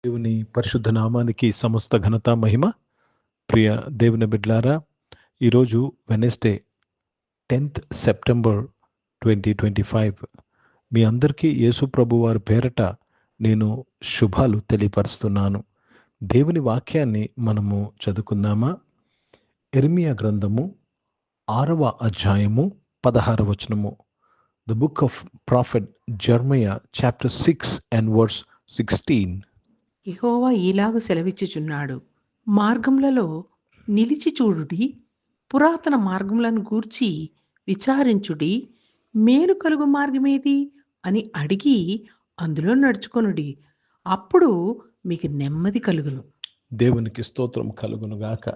దేవుని పరిశుద్ధ నామానికి సమస్త ఘనత మహిమ. ప్రియ దేవుని బిడ్లారా, ఈరోజు వెనస్డే 10th సెప్టెంబర్ 2025. మీ అందరికీ యేసు ప్రభు వారి పేరట నేను శుభాలు తెలియపరుస్తున్నాను. దేవుని వాక్యాన్ని మనము చదువుకుందామా? ఇర్మియా గ్రంథము 6వ అధ్యాయము 16వ వచనము. The book of prophet జెర్మయా chapter 6 and verse 16. యెహోవా ఈలాగు సెలవిచ్చుచున్నాడు, మార్గములలో నిలిచి చూడుడి, పురాతన మార్గములను గూర్చి విచారించుడి, మేలు కలుగు మార్గమేది అని అడిగి అందులో నడుచుకొనుడి, అప్పుడు మీకు నెమ్మది కలుగును. దేవునికి స్తోత్రం కలుగును గాక.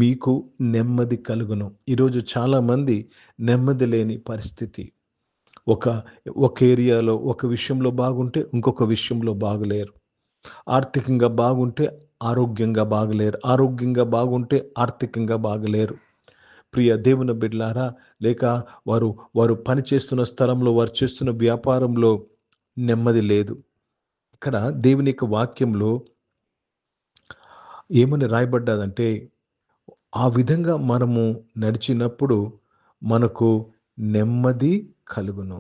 మీకు నెమ్మది కలుగును. ఈరోజు చాలామంది నెమ్మది లేని పరిస్థితి. ఒక ఏరియాలో ఒక విషయంలో బాగుంటే ఇంకొక విషయంలో బాగలేరు. ఆర్థికంగా బాగుంటే ఆరోగ్యంగా బాగలేరు. ఆరోగ్యంగా బాగుంటే ఆర్థికంగా బాగలేరు. ప్రియ దేవుని బిడ్డలారా, లేక వారు పనిచేస్తున్న స్థలంలో, వారు చేస్తున్న వ్యాపారంలో నెమ్మది లేదు. ఇక్కడ దేవుని యొక్క వాక్యంలో ఏమని రాయబడ్డదంటే, ఆ విధంగా మనము నడిచినప్పుడు మనకు నెమ్మది కలుగును.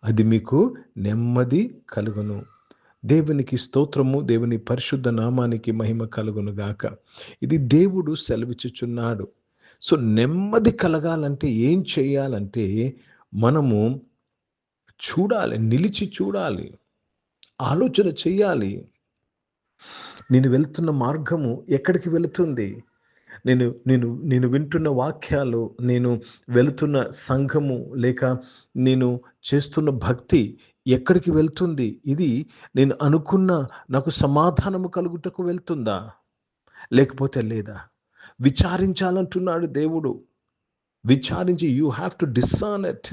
అది మీకు నెమ్మది కలుగును. దేవునికి స్తోత్రము, దేవుని పరిశుద్ధ నామానికి మహిమ కలుగును గాక. ఇది దేవుడు సెలవిచ్చుచున్నాడు. సో నెమ్మది కలగాలంటే ఏం చేయాలంటే, మనము చూడాలి, నిలిచి చూడాలి, ఆలోచన చేయాలి. నేను వెళ్తున్న మార్గము ఎక్కడికి వెళుతుంది? నేను వింటున్న వాక్యాలు, నేను వెళుతున్న సంఘము, లేక నేను చేస్తున్న భక్తి ఎక్కడికి వెళ్తుంది? ఇది నేను అనుకున్న నాకు సమాధానము కలుగుటకు వెళ్తుందా, లేకపోతే లేదా? విచారించాలంటున్నాడు దేవుడు. విచారించి, you have to discern it.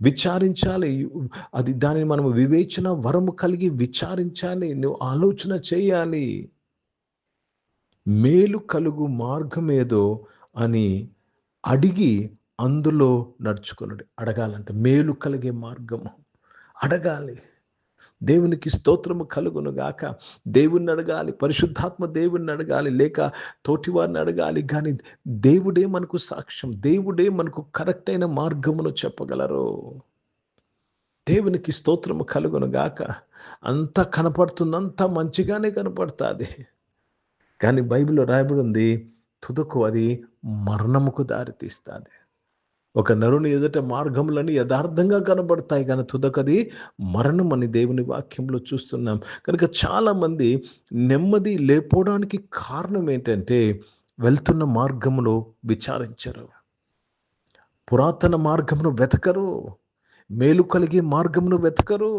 విచారించాలి. అది దానిని మనం వివేచన వరము కలిగి విచారించాలి. నువ్వు ఆలోచన చేయాలి. మేలు కలుగు మార్గమేదో అని అడిగి అందులో నడుచుకున్నాడు. అడగాలంటే మేలు కలిగే మార్గము అడగాలి. దేవునికి స్తోత్రము కలుగును గాక. దేవుణ్ణి అడగాలి, పరిశుద్ధాత్మ దేవుణ్ణి అడగాలి, లేక తోటివారిని అడగాలి. కానీ దేవుడే మనకు సాక్ష్యం, దేవుడే మనకు కరెక్ట్ అయిన మార్గమును చెప్పగలరు. దేవునికి స్తోత్రము కలుగును గాక. అంతా కనపడుతుంది, అంతా మంచిగానే కనపడుతుంది. కానీ బైబిల్లో రాయబడి ఉంది, తుదకు అది మరణముకు దారితీస్తుంది. ఒక నరుని ఎదుట మార్గములని యథార్థంగా కనబడతాయి, కానీ తుదకది మరణం అని దేవుని వాక్యంలో చూస్తున్నాం. కనుక చాలామంది నెమ్మది లేకపోవడానికి కారణం ఏంటంటే, వెళ్తున్న మార్గములో విచారించరు, పురాతన మార్గమును వెతకరు, మేలు కలిగే మార్గమును వెతకరు.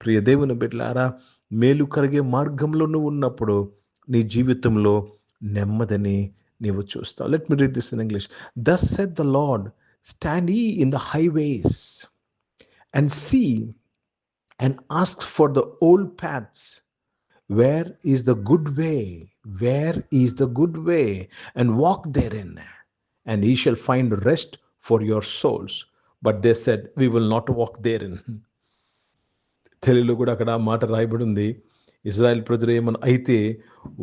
ప్రియ దేవుని బిడ్డలారా, మేలు కలిగే మార్గంలో నువ్వు ఉన్నప్పుడు నీ జీవితంలో నెమ్మదిని నీవు చూస్తావు. Let me read this in English. Thus said the Lord, stand ye in the highways and see and ask for the old paths, where is the good way, where is the good way, and walk therein, and ye shall find rest for your souls. But they said, we will not walk therein. తెలుగులో కూడా అక్కడ ఆ మాట రాయబడి ఉంది. Israel ప్రజలు ఏమని అయితే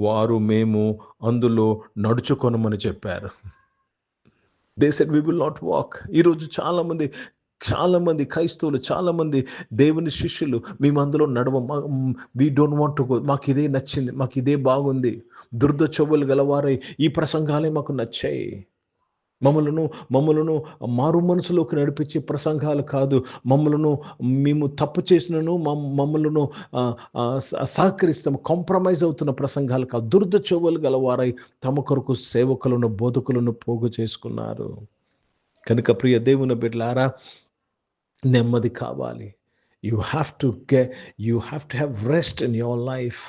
వారు మేము అందులో నడుచుకొనమని చెప్పారు. They said we will not walk. ఈరోజు చాలామంది క్రైస్తవులు, చాలామంది దేవుని శిష్యులు, మేము అందులో we don't want to go, మాకు ఇదే నచ్చింది, మాకు ఇదే బాగుంది, దుర్ద చెవులు గలవారై ఈ ప్రసంగాలే మాకు నచ్చాయి. మమ్మలను మారు మనసులోకి నడిపించే ప్రసంగాలు కాదు, మేము తప్పు చేసినను మమ్మలను సహకరిస్తాము, కాంప్రమైజ్ అవుతున్న ప్రసంగాలు కాదు. దుర్ద చెవులు గలవారై తమ కొరకు సేవకులను, బోధకులను పోగు చేసుకున్నారు. కనుక ప్రియ దేవుని బిడ్డలారా, నెమ్మది కావాలి. You have to have rest in your life.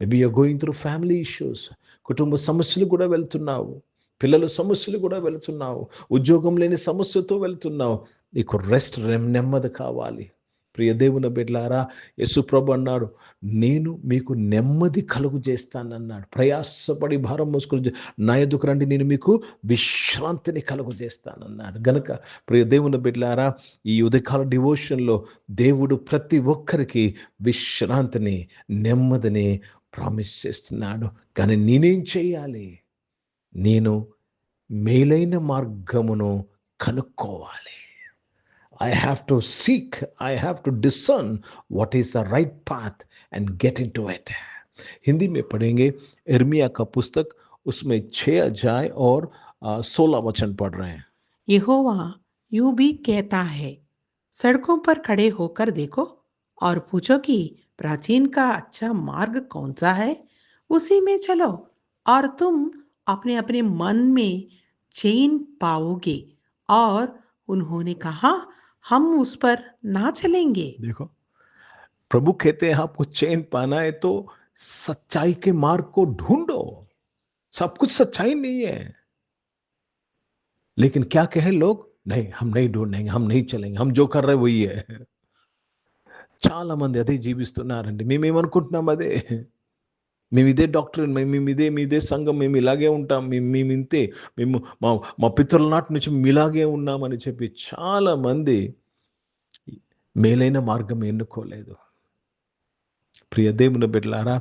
Maybe you're going through family issues. కుటుంబ సమస్యలు కూడా వెళ్తున్నావు, పిల్లల సమస్యలు కూడా వెళుతున్నావు, ఉద్యోగం లేని సమస్యతో వెళ్తున్నావు. నీకు రెస్ట్, నెమ్మది కావాలి. ప్రియ దేవుని బిడ్డలారా, యేసుప్రభు అన్నాడు, నేను మీకు నెమ్మది కలుగు చేస్తానన్నాడు. ప్రయాసపడి భారం మోసుకొని నా ఎదుకు రండి, నేను మీకు విశ్రాంతిని కలుగు చేస్తానన్నాడు. గనుక ప్రియ దేవుని బిడ్డలారా, ఈ ఉదయకాల డివోషన్లో దేవుడు ప్రతి ఒక్కరికి విశ్రాంతిని, నెమ్మదిని ప్రామిస్ చేస్తున్నాడు. కానీ నేనేం చేయాలి? నేను మేలైన మార్గమును కనుక్కోవాలి. I have to seek, I have to discern what is the right path and get into it. Hindi में पढ़ेंगे इर्मिया का पुस्तक, उसमें 6 अध्याय और 16 वचन पढ़ रहे हैं। यहोवा यूं भी कहता है, सड़कों पर खड़े होकर देखो और पूछो कि प्राचीन का अच्छा मार्ग कौन सा है, उसी में चलो और तुम अपने अपने मन में चैन पाओगे। और उन्होंने कहा, हम उस पर ना चलेंगे। देखो, प्रभु कहते हैं आपको चैन पाना है तो सच्चाई के मार्ग को ढूंढो। सब कुछ सच्चाई नहीं है, लेकिन क्या कहे लोग, नहीं हम नहीं ढूंढेंगे, हम नहीं चलेंगे, हम जो कर रहे वही है। చాలా మంది అదే జీవిస్తున్నారండి. మేమేమనుకుంటున్నాం అదే, మేము ఇదే డాక్టరీన్, మేము ఇదే సంఘం, మేము ఇలాగే ఉంటాం, మేము ఇంతే, మేము మా మా పితరుల నాటి నుంచి మేము ఇలాగే ఉన్నామని చెప్పి చాలా మంది మేలైన మార్గం ఎన్నుకోలేదు. ప్రియ దేవుని బిడ్డలారా,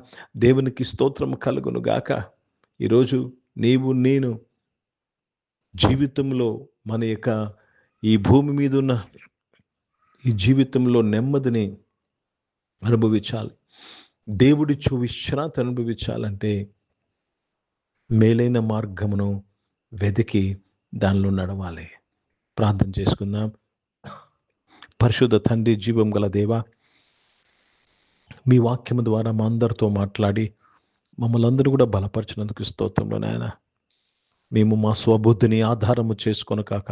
దేవునికి స్తోత్రం కలుగును గాక. ఈరోజు నీవు నేను జీవితంలో మన యొక్క ఈ భూమి మీద ఉన్న ఈ జీవితంలో నెమ్మదిని అనుభవించాలి, దేవుడిచ్చు విశ్రాంతి అనుభవించాలంటే మేలైన మార్గమును వెతికి దానిలో నడవాలి. ప్రార్థన చేసుకుందాం. పరిశుద్ధ తండ్రి, జీవం గల దేవా, మీ వాక్యము ద్వారా మా అందరితో మాట్లాడి మమ్మల్ని అందరూ కూడా బలపరిచినందుకు స్తోత్రంలో నాయన. మేము మా స్వబుద్ధిని ఆధారము చేసుకొని కాక,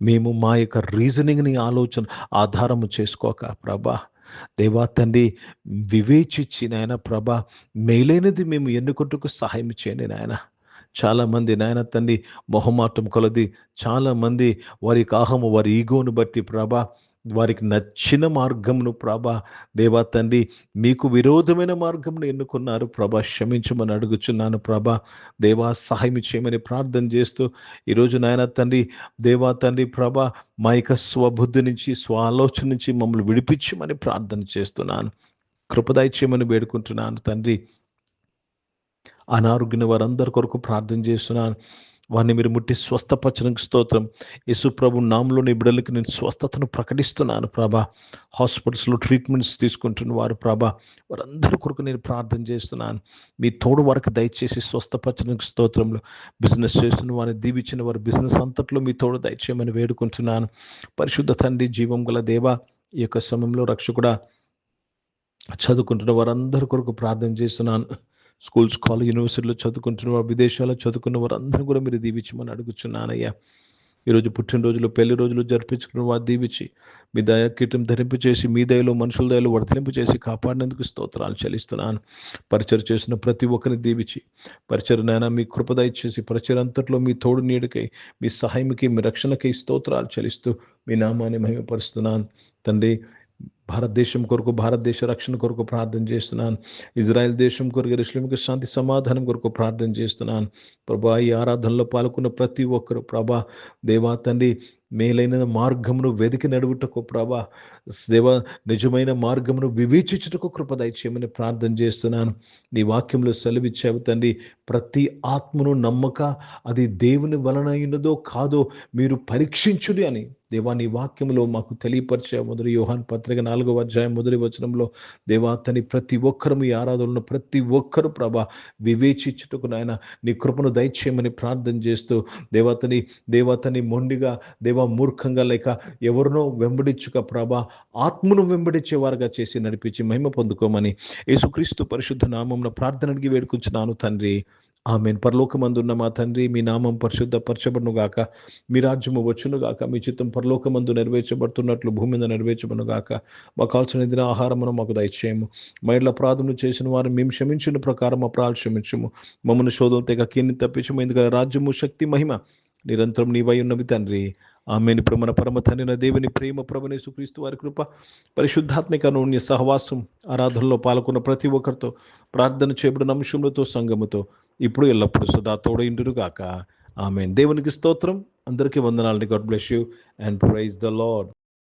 మేము మా యొక్క రీజనింగ్ని ఆలోచన ఆధారము చేసుకోక ప్రభా, దేవా తండ్రి, వివేచించి నాయన ప్రభా, మేలైనది మేము ఎన్నుకుంటూ సహాయం చేయండి నాయన. చాలామంది నాయన తండ్రి మొహమాటం కొలది, చాలామంది వారి కాహము, వారి ఈగోను బట్టి ప్రభా, వారికి నచ్చిన మార్గమును ప్రభా దేవా తండ్రి, మీకు విరోధమైన మార్గమును ఎన్నుకున్నారు ప్రభా. క్షమించమని అడుగుచున్నాను ప్రభా. దేవా సహాయం చేయమని ప్రార్థన చేస్తూ ఈరోజు నాయన తండ్రి, దేవా తండ్రి ప్రభా, మా యొక్క స్వబుద్ధి నుంచి, స్వ ఆలోచన నుంచి మమ్మల్ని విడిపించమని ప్రార్థన చేస్తున్నాను. కృపదయ చేయమని వేడుకుంటున్నాను తండ్రి. అనారోగ్యమైన వారందరి కొరకు ప్రార్థన చేస్తున్నాను. వారిని మీరు ముట్టి స్వస్థపరచడానికి స్తోత్రం. యేసు ప్రభు నామములోని బిడ్డలకి నేను స్వస్థతను ప్రకటిస్తున్నాను ప్రభా. హాస్పిటల్స్లో ట్రీట్మెంట్స్ తీసుకుంటున్న వారు ప్రభా, వారందరి కొరకు నేను ప్రార్థన చేస్తున్నాను. మీ తోడు వారికి దయచేసి స్వస్థపరచడానికి స్తోత్రంలో. బిజినెస్ చేస్తున్న వారిని దీవించిన వారి బిజినెస్ అంతట్లో మీ తోడు దయచేయమని వేడుకుంటున్నాను. పరిశుద్ధ తండ్రి, జీవం గల దేవా, ఈ యొక్క సమయంలో రక్షకుడా చదువుకుంటున్న వారందరి కొరకు ప్రార్థన చేస్తున్నాను. స్కూల్స్, కాలేజ్, యూనివర్సిటీలో చదువుకుంటున్న వారు, విదేశాల్లో చదువుకున్న వారందరూ కూడా మీరు దీవించమని అడుగుచున్నానయ్యా. ఈరోజు పుట్టినరోజులు, పెళ్లి రోజులు జరిపించుకున్న వారు దీవించి మీ దయ కీటం ధరింపు చేసి, మీ దయలో మనుషుల దయలో వర్ధలింపు చేసి కాపాడినందుకు స్తోత్రాలు చెల్లిస్తున్నాను. పరిచయం చేసిన ప్రతి ఒక్కరిని దీవించి, పరిచయనైనా మీ కృపద ఇచ్చేసి, పరిచయం అంతట్లో మీ తోడు నీడకై, మీ సహాయంకి, మీ రక్షణకై స్తోత్రాలు చెల్లిస్తూ మీ నామాన్ని మహిమపరుస్తున్నాను తండ్రి. భారతదేశం కొరకు, భారతదేశ రక్షణ కొరకు ప్రార్థన చేస్తున్నాను. ఇజ్రాయెల్ దేశం కొరకు, యెరూషలేముకు శాంతి సమాధానం కొరకు ప్రార్థన చేస్తున్నాను ప్రభా. ఈ ఆరాధనలో పాల్గొన్న ప్రతి ఒక్కరు ప్రభా, దేవా తండ్రి, మేలైన మార్గమును వెతికి నడువుటకు ప్రభా, దేవా నిజమైన మార్గమును వివేచించుటకు కృప దయచేయమని ప్రార్థన చేస్తున్నాను. నీ వాక్యంలో సెలవిచ్చావు తండ్రి, ప్రతి ఆత్మను నమ్మక అది దేవుని వలన అయినదో కాదో మీరు పరీక్షించుడి అని దేవా నీ వాక్యంలో మాకు తెలియపరిచే. మొదటి యోహాను పత్రిక 4వ అధ్యాయం మొదటి వచనంలో దేవా తని ప్రతి ఒక్కరు, ఈ ఆరాధనలో ప్రతి ఒక్కరు ప్రభా వివేచించుటకు నాయన నీ కృపను దయచేయమని ప్రార్థన చేస్తూ, దేవతని మొండిగా, దేవా మూర్ఖంగా లేక ఎవరినో వెంబడించుక ప్రభా, ఆత్మను వెంబడించేవారుగా చేసి నడిపించి మహిమ పొందుకోమని యేసుక్రీస్తు పరిశుద్ధ నామమున ప్రార్థన అడిగి వేడుకుంటున్నాను తండ్రి. ఆమేన్. పరలోకమందున్న మా తండ్రి, మీ నామం పరిశుద్ధపరచబడును గాక, మీ రాజ్యము వచ్చును గాక, మీ చిత్తం పరలోకమందు నెరవేర్చబడుతున్నట్లు భూమి మీద నెరవేర్చబడును గాక. మాకు కావాల్సిన దిన ఆహారమును మాకు దయచేయము. మా ఇళ్ళ అపరాధములు చేసిన వారు మేము క్షమించిన ప్రకారం అపరాధులు క్షమించము. మమ్మల్ని శోధన తెగ కీన్ని తప్పించము. ఎందుకంటే రాజ్యము, శక్తి, మహిమ నిరంతరం నీవై ఉన్నవి తండ్రి. ఆమేన్. ఇప్పుడు మన పరమ తండ్రి దేవుని ప్రేమ, ప్రభువైన యేసుక్రీస్తు వారి కృప, పరిశుద్ధాత్మిక అన్యోన్య సహవాసం, ఆరాధనలో పాల్గొన్న ప్రతి ఒక్కరితో, ప్రార్థన చేయబడిన అంశములతో, సంఘముతో ఇప్పుడు ఎల్లప్పుడూ సదా తోడైండును గాక. ఆమేన్. దేవునికి స్తోత్రం. అందరికీ వందనాలండి. God bless you and praise the lord.